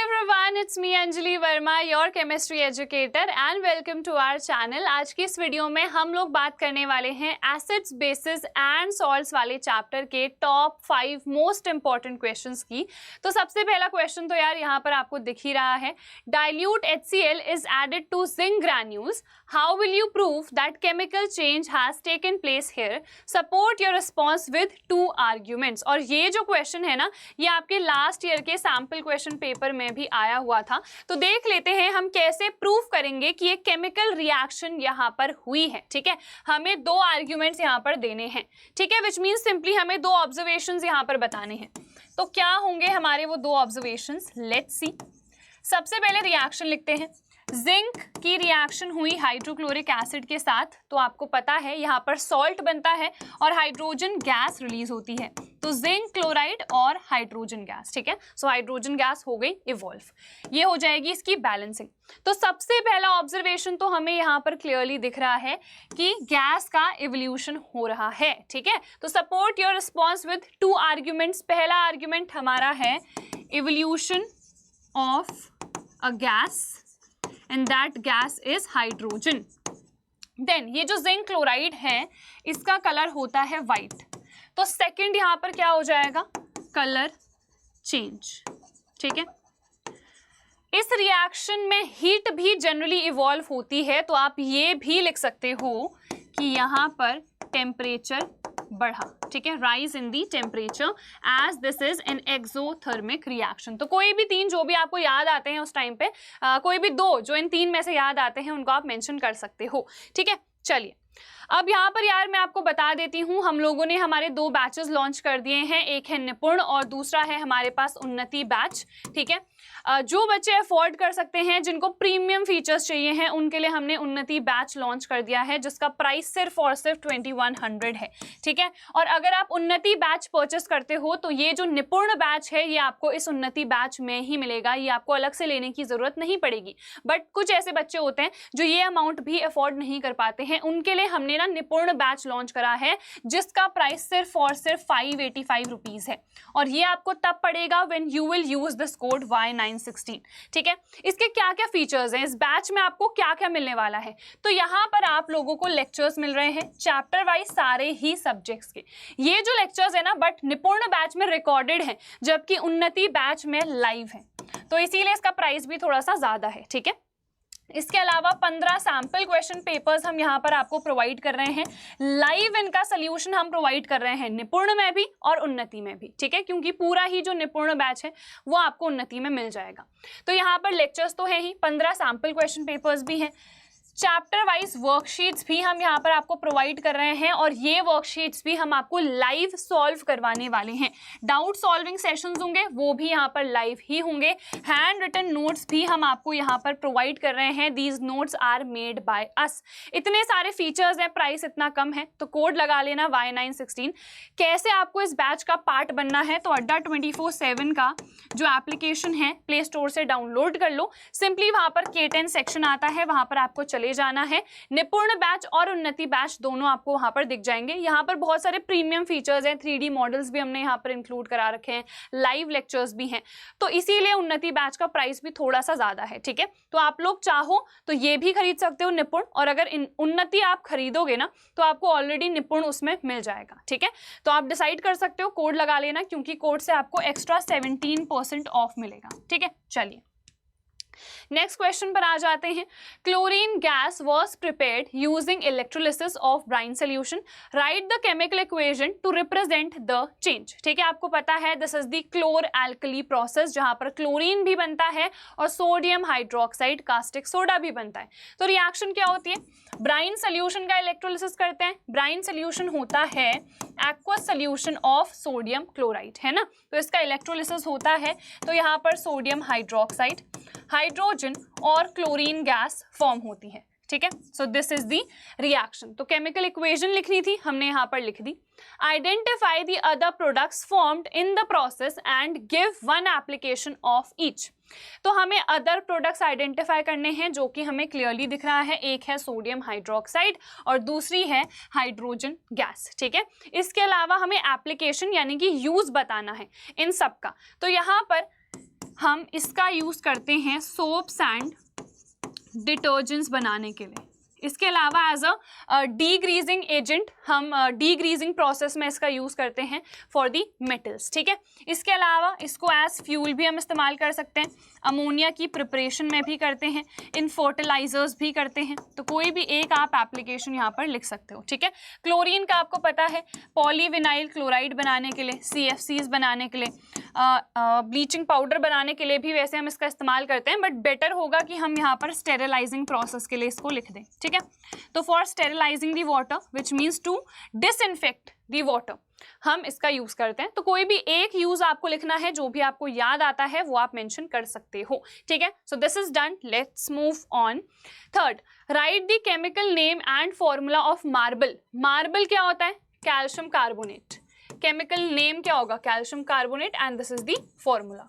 everyone, it's me Anjali Verma, your chemistry educator and welcome to our channel. आज की इस video में हम लोग बात करने वाले हैं एसिड्स, बेसिस एंड सॉल्ट्स वाले चैप्टर के टॉप 5 मोस्ट इंपॉर्टेंट क्वेश्चंस की। तो सबसे पहला क्वेश्चन तो यार यहाँ पर आपको दिख ही रहा है, dilute HCl is added to zinc granules. How will you prove that chemical change has taken place here? Support your response with 2 arguments. और ये जो क्वेश्चन है ना, ये आपके लास्ट ईयर के सैम्पल क्वेश्चन पेपर में भी आया हुआ था। तो देख लेते हैं हम कैसे प्रूफ करेंगे कि ये केमिकल रिएक्शन यहाँ पर हुई है। ठीक है, हमें 2 आर्ग्यूमेंट्स यहाँ पर देने हैं। ठीक है, विच मीन्स सिंपली हमें 2 ऑब्जर्वेशंस यहाँ पर बताने हैं। तो क्या होंगे हमारे वो 2 ऑब्जर्वेशंस, लेट्स सी। सबसे पहले रिएक्शन लिखते हैं। जिंक की रिएक्शन हुई हाइड्रोक्लोरिक एसिड के साथ, तो आपको पता है यहाँ पर सॉल्ट बनता है और हाइड्रोजन गैस रिलीज होती है, तो जिंक क्लोराइड और हाइड्रोजन गैस। ठीक है, सो हाइड्रोजन गैस हो गई इवॉल्व, ये हो जाएगी इसकी बैलेंसिंग। तो सबसे पहला ऑब्जर्वेशन तो हमें यहाँ पर क्लियरली दिख रहा है कि गैस का इवोल्यूशन हो रहा है। ठीक है, तो support your response with 2 arguments. पहला आर्ग्यूमेंट हमारा है evolution of a gas and that gas is hydrogen. Then ये जो जिंक क्लोराइड है इसका कलर होता है वाइट, तो सेकंड यहाँ पर क्या हो जाएगा, कलर चेंज। ठीक है, इस रिएक्शन में हीट भी जनरली इवॉल्व होती है, तो आप ये भी लिख सकते हो कि यहाँ पर टेम्परेचर बढ़ा। ठीक है, rise in the temperature as this is an exothermic reaction. तो कोई भी 3 जो भी आपको याद आते हैं उस टाइम पे, कोई भी 2 जो इन 3 में से याद आते हैं उनको आप मेंशन कर सकते हो। ठीक है, चलिए अब यहाँ पर यार मैं आपको बता देती हूँ, हम लोगों ने हमारे 2 बैचेस लॉन्च कर दिए हैं, एक है निपुण और दूसरा है हमारे पास उन्नति बैच। ठीक है, जो बच्चे अफोर्ड कर सकते हैं, जिनको प्रीमियम फीचर्स चाहिए हैं, उनके लिए हमने उन्नति बैच लॉन्च कर दिया है, जिसका प्राइस सिर्फ और सिर्फ 2100 है। ठीक है, और अगर आप उन्नति बैच परचेस करते हो तो ये जो निपुण बैच है ये आपको इस उन्नति बैच में ही मिलेगा, ये आपको अलग से लेने की जरूरत नहीं पड़ेगी। बट कुछ ऐसे बच्चे होते हैं जो ये अमाउंट भी अफोर्ड नहीं कर पाते हैं, उनके लिए हमने ना निपुण बैच लॉन्च करा है, जिसका प्राइस सिर्फ और सिर्फ 585 रुपीज है, और ये आपको तब पड़ेगा when you will use this code Y916। ठीक है, इसके क्या क्या फीचर्स हैं, इस बैच में आपको क्या क्या मिलने वाला है। तो यहाँ पर आप लोगों को लेक्चर्स मिल रहे हैं चैप्टर वाइज सारे ही सब्जेक्ट्स के। ये जो लेक्चर्स है ना, बट निपुण बैच में रिकॉर्डेड है, जबकि उन्नति बैच में लाइव है, तो इसीलिए इसका प्राइस भी थोड़ा सा ज्यादा है। ठीक है, इसके अलावा 15 सैंपल क्वेश्चन पेपर्स हम यहाँ पर आपको प्रोवाइड कर रहे हैं, लाइव इनका सोल्यूशन हम प्रोवाइड कर रहे हैं निपुण में भी और उन्नति में भी। ठीक है, क्योंकि पूरा ही जो निपुण बैच है वो आपको उन्नति में मिल जाएगा। तो यहाँ पर लेक्चर्स तो है ही, 15 सैंपल क्वेश्चन पेपर्स भी हैं, चैप्टर वाइज वर्कशीट्स भी हम यहाँ पर आपको प्रोवाइड कर रहे हैं, और ये वर्कशीट्स भी हम आपको लाइव सॉल्व करवाने वाले हैं। डाउट सॉल्विंग सेशंस होंगे, वो भी यहाँ पर लाइव ही होंगे। हैंड रिटन नोट्स भी हम आपको यहाँ पर प्रोवाइड कर रहे हैं, these notes are made by us. इतने सारे फीचर्स हैं, प्राइस इतना कम है, तो कोड लगा लेना Y916। कैसे आपको इस बैच का पार्ट बनना है, तो अड्डा 24/7 का जो एप्लीकेशन है प्ले स्टोर से डाउनलोड कर लो। सिंपली वहाँ पर K10 सेक्शन आता है, वहाँ पर आपको ले जाना है। निपुण बैच और उन्नति बैच दोनों आपको वहां पर दिख जाएंगे। यहाँ पर बहुत सारे प्रीमियम फीचर्स हैं, 3D मॉडल्स भी हमने यहाँ पर इंक्लूड करा रखे हैं, लाइव लेक्चर्स भी हैं, तो इसीलिए उन्नति बैच का प्राइस भी थोड़ा सा ज्यादा है। ठीक है, तो आप लोग चाहो तो ये भी खरीद सकते हो निपुण, और अगर उन्नति आप खरीदोगे ना तो आपको ऑलरेडी निपुण उसमें मिल जाएगा। ठीक है, तो आप डिसाइड कर सकते हो, कोड लगा लेना, क्योंकि कोड से आपको एक्स्ट्रा 17% ऑफ मिलेगा। ठीक है, चलिए नेक्स्ट क्वेश्चन पर आ जाते हैं। Chlorine gas was prepared using electrolysis of brine solution, write the chemical equation to represent the change. ठीक है, आपको पता है this is the chlor alkali process, जहां पर क्लोरीन भी बनता है और सोडियम हाइड्रोक्साइड कास्टिक सोडा भी बनता है। तो रिएक्शन क्या होती है, ब्राइन सोल्यूशन का इलेक्ट्रोलिसिस करते हैं। ब्राइन सोल्यूशन होता है aqueous solution of sodium chloride, है ना, तो इसका इलेक्ट्रोलिसिस होता है, तो यहाँ पर सोडियम हाइड्रोक्साइड, हाइड्रोजन और क्लोरीन गैस फॉर्म होती है। ठीक है, so this is the reaction. तो केमिकल इक्वेशन लिखनी थी, हमने यहाँ पर लिख दी। Identify the other products formed in the process and give 1 application of each. तो हमें अदर प्रोडक्ट्स आइडेंटिफाई करने हैं, जो कि हमें क्लियरली दिख रहा है, एक है सोडियम हाइड्रोक्साइड और दूसरी है हाइड्रोजन गैस। ठीक है, इसके अलावा हमें एप्लीकेशन यानी कि यूज बताना है इन सब का। तो यहाँ पर हम इसका यूज़ करते हैं सोप्स एंड डिटर्जेंट्स बनाने के लिए। इसके अलावा एज अ डीग्रीजिंग एजेंट हम डीग्रीजिंग प्रोसेस में इसका यूज़ करते हैं फॉर दी मेटल्स, ठीक है। इसके अलावा इसको एज फ्यूल भी हम इस्तेमाल कर सकते हैं, अमोनिया की प्रिपरेशन में भी करते हैं, इन फर्टिलाइजर्स भी करते हैं। तो कोई भी एक आप एप्लीकेशन यहाँ पर लिख सकते हो, ठीक है। क्लोरीन का आपको पता है पॉलीविनाइल क्लोराइड बनाने के लिए, CFCs बनाने के लिए, ब्लीचिंग पाउडर बनाने के लिए भी वैसे हम इसका इस्तेमाल करते हैं, बट बेटर होगा कि हम यहाँ पर स्टेरिलाइजिंग प्रोसेस के लिए इसको लिख दें, ठीक है। तो for sterilising the water which means to disinfect the water हम इसका यूज करते हैं। तो कोई भी एक यूज आपको लिखना है, जो भी आपको याद आता है वो आप मेंशन कर सकते हो, ठीक है। So this is done, let's move on. Third, write the chemical name and formula of marble. Marble क्या होता है? Calcium carbonate. केमिकल नेम क्या होगा? Calcium carbonate, and this is the formula,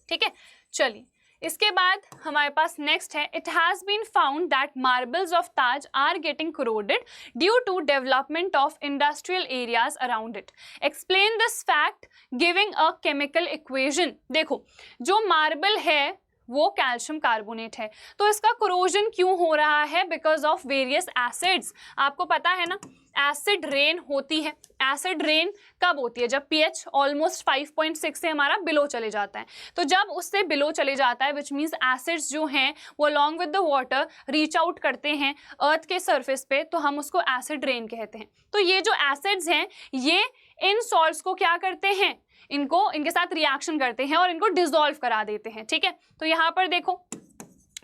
ठीक है। चलिए, इसके बाद हमारे पास नेक्स्ट है, it has been found that marbles of Taj are getting corroded due to development of industrial areas around it. Explain this fact giving a chemical equation. देखो, जो मार्बल है वो कैल्शियम कार्बोनेट है, तो इसका कोरोजन क्यों हो रहा है? Because of various acids. आपको पता है ना, एसिड रेन होती है। एसिड रेन कब होती है? जब pH ऑलमोस्ट 5.6 से हमारा बिलो चले जाता है। तो जब उससे बिलो चले जाता है, विच मीन्स एसिड्स जो हैं वो along with the water reach out करते हैं अर्थ के सरफेस पे, तो हम उसको एसिड रेन कहते हैं। तो ये जो एसिड्स हैं ये इन सॉल्ट्स को क्या करते हैं? इनके साथ रिएक्शन करते हैं और इनको डिसॉल्व करा देते हैं, ठीक है। तो यहाँ पर देखो,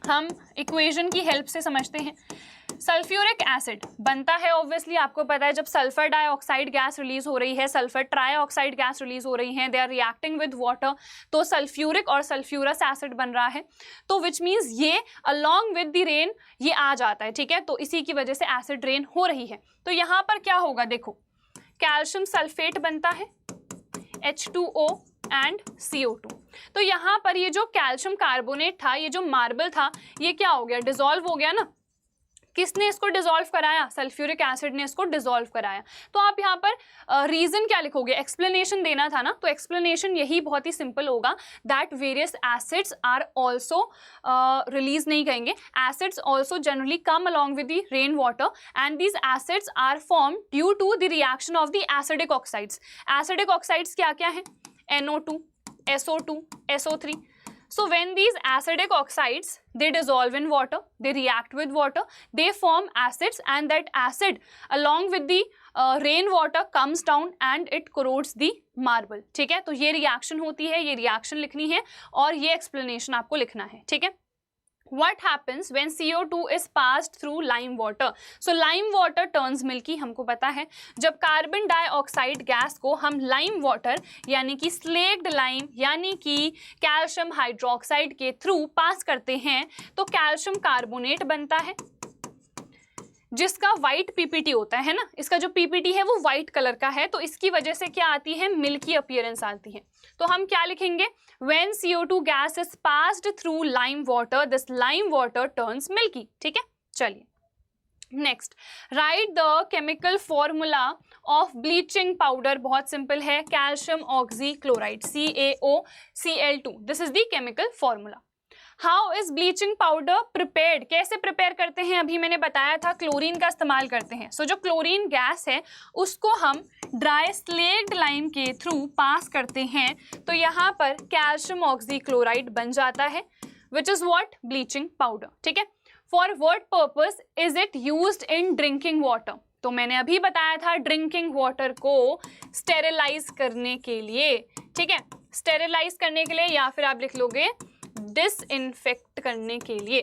हम इक्वेशन की हेल्प से समझते हैं। सल्फ्यूरिक एसिड बनता है, ऑब्वियसली आपको पता है, जब सल्फर डाइऑक्साइड गैस रिलीज हो रही है, सल्फर ट्राइऑक्साइड गैस रिलीज हो रही है, they are reacting with water, तो सल्फ्यूरिक और सल्फ्यूरस एसिड बन रहा है। तो विच मीन्स ये अलॉन्ग विद द रेन ये आ जाता है, ठीक है। तो इसी की वजह से एसिड रेन हो रही है। तो यहाँ पर क्या होगा? देखो, कैल्शियम सल्फेट बनता है, H2O एंड CO2। तो यहाँ पर ये जो कैल्शियम कार्बोनेट था, ये जो मार्बल था, ये क्या हो गया? डिसॉल्व हो गया ना। किसने इसको डिसॉल्व कराया? सल्फ्यूरिक एसिड ने इसको डिसॉल्व कराया। तो आप यहाँ पर रीजन क्या लिखोगे? एक्सप्लेनेशन देना था ना, तो एक्सप्लेनेशन यही बहुत ही सिंपल होगा, that various acids are also, release नहीं कहेंगे, acids also generally come along with the rain water and these acids are form due to the reaction of the acidic oxides. Acidic oxides क्या क्या है? NO2, SO2, SO3. So when these acidic oxides, they dissolve in water, they react with water, they form acids, and that acid along with the rain water comes down and it corrodes the marble, ठीक है। तो ये reaction होती है, ये reaction लिखनी है और ये एक्सप्लेनेशन आपको लिखना है, ठीक है। What happens when CO2 is passed through lime water? So lime water turns milky, हमको पता है। जब कार्बन डाइऑक्साइड गैस को हम लाइम वाटर यानी कि स्लेक्ड लाइम यानी कि कैल्शियम हाइड्रोक्साइड के थ्रू पास करते हैं, तो कैल्शियम कार्बोनेट बनता है, जिसका वाइट पीपीटी होता है ना। इसका जो पीपीटी है वो वाइट कलर का है, तो इसकी वजह से क्या आती है? मिल्की अपीयरेंस आती है। तो हम क्या लिखेंगे? When CO2 gas is passed through lime water, this lime water turns milky, ठीक है। चलिए, next, right the chemical formula of bleaching powder. बहुत सिंपल है, calcium oxy chloride, CaOCl2, this is the chemical formula. How is bleaching powder prepared? कैसे prepare करते हैं? अभी मैंने बताया था, क्लोरीन का इस्तेमाल करते हैं। सो जो क्लोरीन गैस है उसको हम ड्राई स्लेक्ड लाइम के थ्रू पास करते हैं, तो यहाँ पर कैल्शियम ऑक्सी क्लोराइड बन जाता है, which is what? Bleaching powder, ठीक है। For what purpose is it used in drinking water? तो मैंने अभी बताया था, ड्रिंकिंग वाटर को स्टेरिलाइज करने के लिए, ठीक है। स्टेरिलाइज करने के लिए, या फिर आप लिख लोगे डिसइंफेक्ट करने के लिए,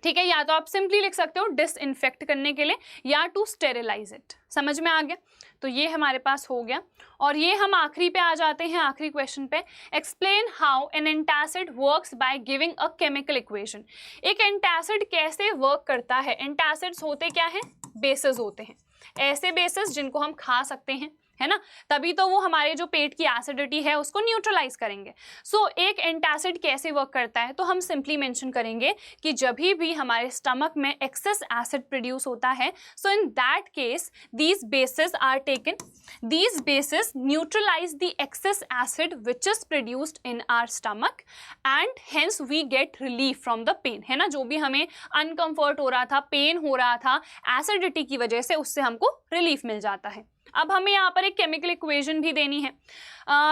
ठीक है। या तो आप सिंपली लिख सकते हो डिसइंफेक्ट करने के लिए, या टू स्टेरिलाइज इट। समझ में आ गया? तो ये हमारे पास हो गया, और ये हम आखिरी पे आ जाते हैं, आखिरी क्वेश्चन पे। Explain how an antacid works by giving a chemical equation. एक एंटासिड कैसे वर्क करता है? एंटासिड्स होते क्या हैं? बेसेस होते हैं, ऐसे बेसेस जिनको हम खा सकते हैं, है ना, तभी तो वो हमारे जो पेट की एसिडिटी है उसको न्यूट्रलाइज करेंगे। सो एक एंटासिड कैसे वर्क करता है, तो हम सिंपली मेंशन करेंगे कि जब भी हमारे स्टमक में एक्सेस एसिड प्रोड्यूस होता है, so in that case these bases are taken, these bases neutralize the excess acid which is produced in our stomach and hence we get relief from the pain, है ना, जो भी हमें uncomfort हो रहा था, पेन हो रहा था एसिडिटी की वजह से, उससे हमको रिलीफ मिल जाता है। अब हमें यहाँ पर एक केमिकल इक्वेशन भी देनी है।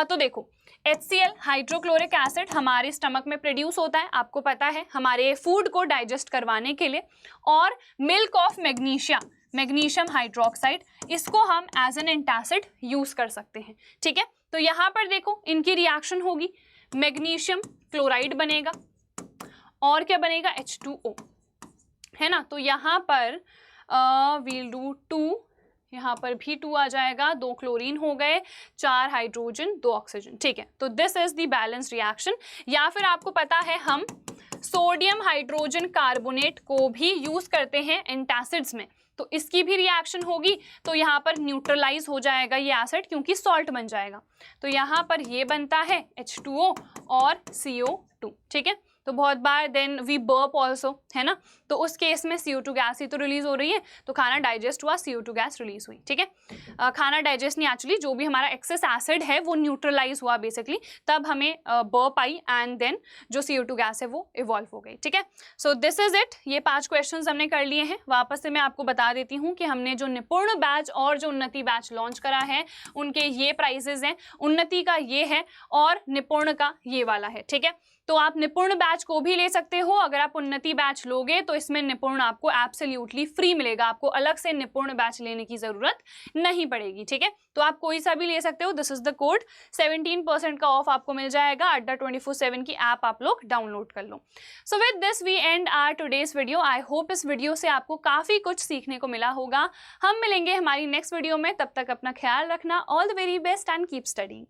तो देखो HCl हाइड्रोक्लोरिक एसिड हमारे स्टमक में प्रोड्यूस होता है, आपको पता है, हमारे फूड को डाइजेस्ट करवाने के लिए, और मिल्क ऑफ मैग्नीशियम हाइड्रोक्साइड, इसको हम एज एन एंटासिड यूज कर सकते हैं। ठीक है, तो यहाँ पर देखो इनकी रिएक्शन होगी, मैग्नीशियम क्लोराइड बनेगा और क्या बनेगा, H2O, है ना। तो यहाँ पर वील डू 2, यहाँ पर भी 2 आ जाएगा, 2 क्लोरीन हो गए, 4 हाइड्रोजन, 2 ऑक्सीजन। ठीक है, तो this is the balance reaction. या फिर आपको पता है हम सोडियम हाइड्रोजन कार्बोनेट को भी यूज करते हैं एंटासिड्स में, तो इसकी भी रिएक्शन होगी, तो यहाँ पर न्यूट्रलाइज हो जाएगा ये एसिड क्योंकि सॉल्ट बन जाएगा। तो यहाँ पर ये बनता है H2O और CO2। ठीक है, तो बहुत बार देन वी बर्प ऑल्सो, है ना, तो उस केस में CO2 गैस ही तो रिलीज हो रही है, तो खाना डाइजेस्ट हुआ, CO2 गैस रिलीज हुई। ठीक है, खाना डाइजेस्ट नहीं, एक्चुअली जो भी हमारा एक्सेस एसिड है वो न्यूट्रलाइज हुआ बेसिकली, तब हमें बर्प आई एंड देन जो CO2 गैस है वो इवॉल्व हो गई। ठीक है, सो दिस इज इट। ये 5 क्वेश्चन हमने कर लिए हैं। वापस से मैं आपको बता देती हूँ कि हमने जो निपुण बैच और जो उन्नति बैच लॉन्च करा है उनके ये प्राइजेज हैं, उन्नति का ये है और निपुण का ये वाला है। ठीक है, तो आप निपुण बैच को भी ले सकते हो। अगर आप उन्नति बैच लोगे तो इसमें निपुण आपको एब्सोल्युटली फ्री मिलेगा, आपको अलग से निपुण बैच लेने की जरूरत नहीं पड़ेगी। ठीक है, तो आप कोई सा भी ले सकते हो। दिस इज द कोड, 17% का ऑफ आपको मिल जाएगा। अड्डा 24/7 की ऐप आप लोग डाउनलोड कर लो। So with this we end our today's video. I hope इस वीडियो से आपको काफी कुछ सीखने को मिला होगा। हम मिलेंगे हमारी नेक्स्ट वीडियो में, तब तक अपना ख्याल रखना। All the very best and keep studying.